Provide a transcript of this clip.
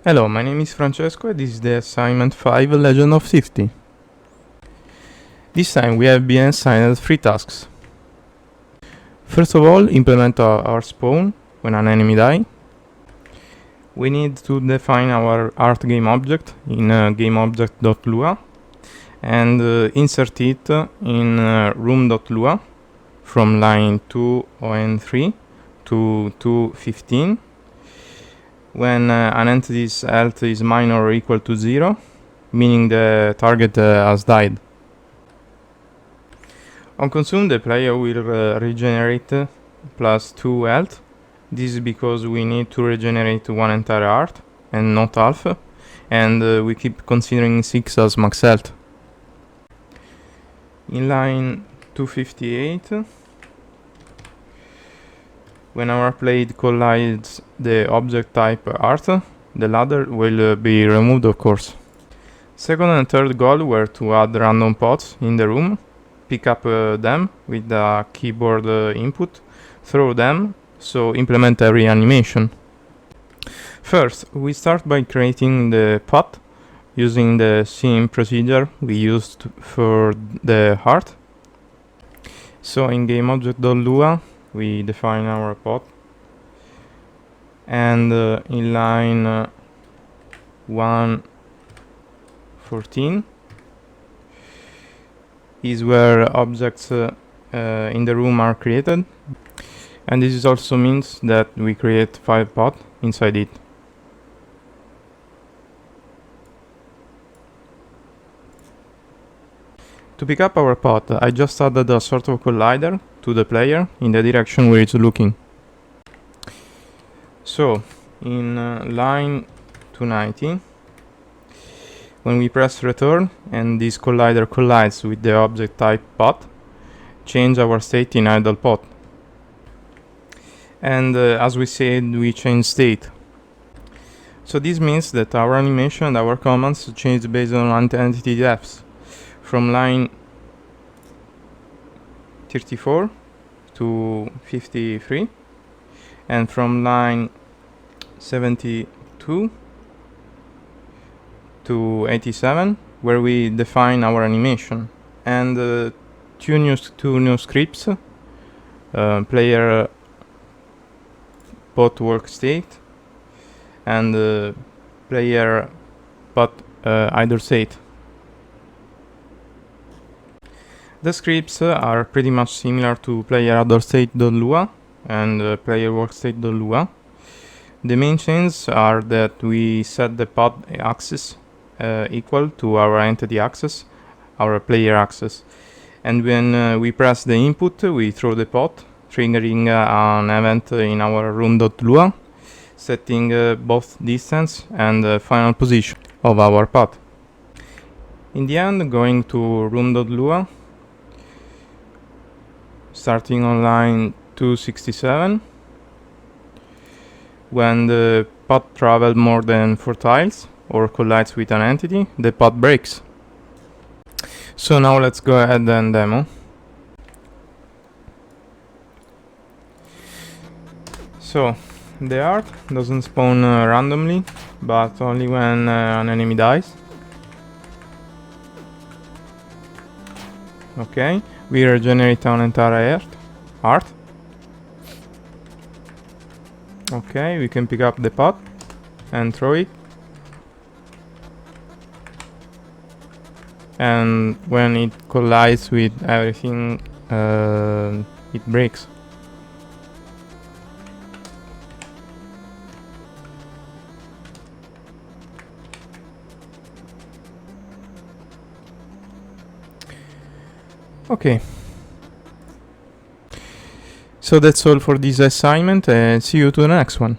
Hello, my name is Francesco and this is the assignment 5 Legend of Safety. This time we have been assigned 3 tasks. First of all, implement our spawn when an enemy dies. We need to define our art game object in gameObject.lua and insert it in room.lua from line 2 and 3 to 215 when an entity's health is minor or equal to 0, meaning the target has died. On consume, the player will regenerate plus 2 health. This is because we need to regenerate one entire heart and not half, and we keep considering 6 as max health. In line 258, when our blade collides the object type art, the ladder will be removed, of course. Second and third goal were to add random pots in the room, pick up them with the keyboard input, throw them, so implement every animation. First, we start by creating the pot using the same procedure we used for the heart. So in gameObject.lua we define our pot, and in line 114 is where objects in the room are created, and this is also means that we create 5 pots inside it. To pick up our pot, I just added a sort of collider to the player in the direction where it's looking. So, in line 290, when we press return and this collider collides with the object type pot, change our state in idle pot. And as we said, we change state. So this means that our animation and our commands change based on entity depths. From line 34 to 53, and from line 72 to 87, where we define our animation, and two new scripts: player pot work state and player pot idle state. The scripts are pretty much similar to player idle state.lua and player work state.lua. The main changes are that we set the pot axis equal to our entity axis, our player axis, and when we press the input, we throw the pot, triggering an event in our room.lua, setting both distance and final position of our pot. In the end, going to room.lua, starting on line 267, when the pot travels more than 4 tiles or collides with an entity, the pot breaks. So now let's go ahead and demo. So the art doesn't spawn randomly, but only when an enemy dies. Okay, we regenerate an entire art. Okay, we can pick up the pot and throw it, and when it collides with everything, it breaks. Okay, so that's all for this assignment, and see you to the next one.